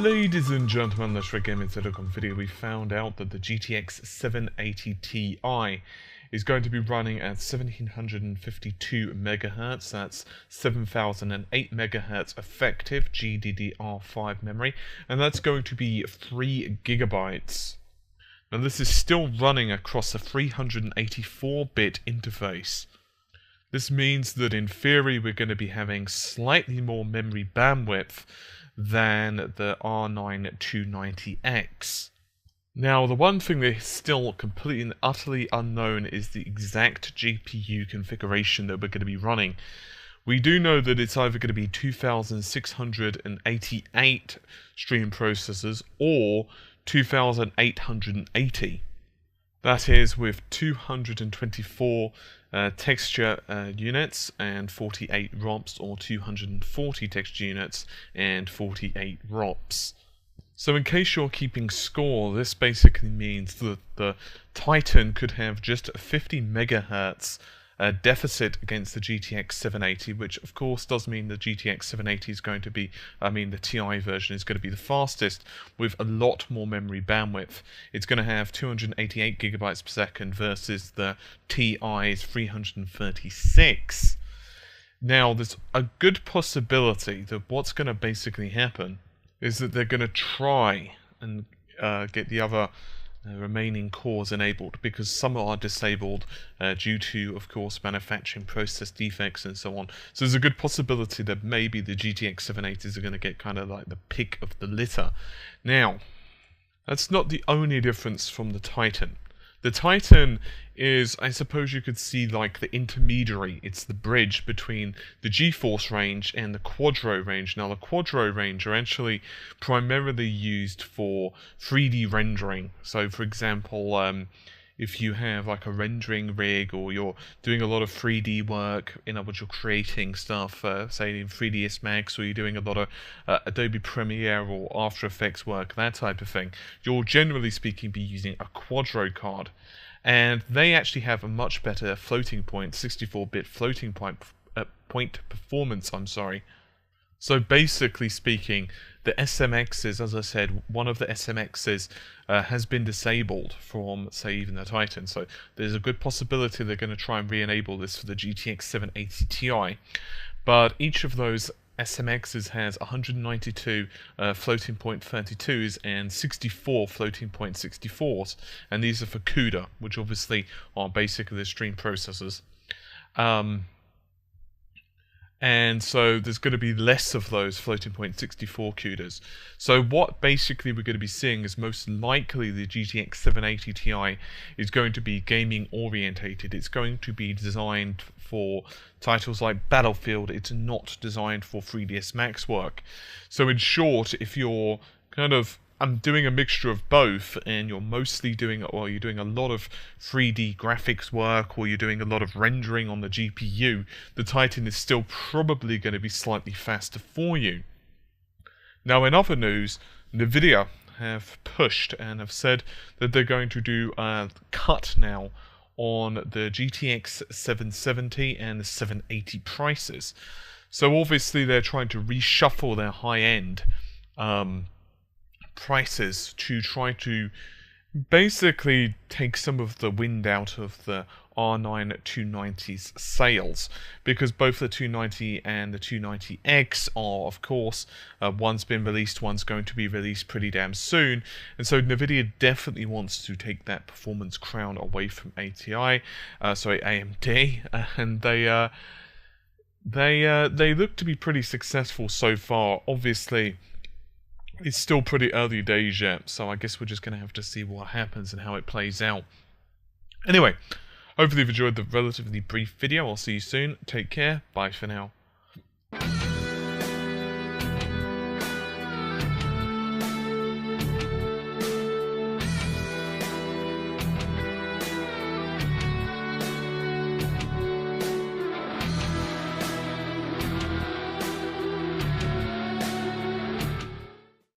Ladies and gentlemen, let's Gaming video. We found out that the GTX 780 Ti is going to be running at 1752 MHz. That's 7008 MHz effective GDDR5 memory, and that's going to be 3 GB. Now this is still running across a 384-bit interface. This means that in theory we're going to be having slightly more memory bandwidth than the R9 290X. Now, the one thing that is still completely and utterly unknown is the exact GPU configuration that we're going to be running. We do know that it's either going to be 2688 stream processors or 2880. That is with 224 texture units and 48 ROPs, or 240 texture units and 48 ROPs. So in case you're keeping score, this basically means that the Titan could have just a 50 MHz deficit against the GTX 780, which of course does mean the GTX 780 is going to be, the Ti version is going to be the fastest with a lot more memory bandwidth. It's going to have 288 GB per second versus the Ti's 336. Now, there's a good possibility that what's going to basically happen is that they're going to try and get the other remaining cores enabled, because some are disabled due to, of course, manufacturing process defects and so on. So there's a good possibility that maybe the GTX 780s are going to get kind of like the pick of the litter. Now, that's not the only difference from the Titan. The Titan is, I suppose you could see, like the intermediary. It's the bridge between the Geforce range and the Quadro range. Now, the Quadro range are actually primarily used for 3D rendering. So, for example, if you have like a rendering rig, or you're doing a lot of 3D work, in other words, you're creating stuff, say in 3ds Max, or you're doing a lot of Adobe Premiere or After Effects work, that type of thing, you'll generally speaking be using a Quadro card. And they actually have a much better floating point, 64-bit floating point performance, So basically speaking, the SMXs, as I said, one of the SMXs has been disabled from, say, even the Titan. So there's a good possibility they're going to try and re-enable this for the GTX 780 Ti. But each of those SMXs has 192 floating point 32s and 64 floating point 64s. And these are for CUDA, which obviously are basically the stream processors. And so there's going to be less of those floating point 64 CUDAs. So what basically we're going to be seeing is most likely the GTX 780 Ti is going to be gaming orientated. It's going to be designed for titles like Battlefield. It's not designed for 3ds Max work. So in short, if you're kind of doing a mixture of both, and you're mostly doing, or you're doing a lot of 3D graphics work, or you're doing a lot of rendering on the GPU, the Titan is still probably going to be slightly faster for you. Now, in other news, Nvidia have pushed and have said that they're going to do a cut now on the GTX 770 and the 780 prices. So obviously they're trying to reshuffle their high-end prices to try to basically take some of the wind out of the R9 290's sales, because both the 290 and the 290X are, of course, one's been released, one's going to be released pretty damn soon, and so Nvidia definitely wants to take that performance crown away from AMD, and they look to be pretty successful so far. Obviously, it's still pretty early days yet, so I guess we're just going to have to see what happens and how it plays out. Anyway, hopefully you've enjoyed the relatively brief video. I'll see you soon. Take care. Bye for now.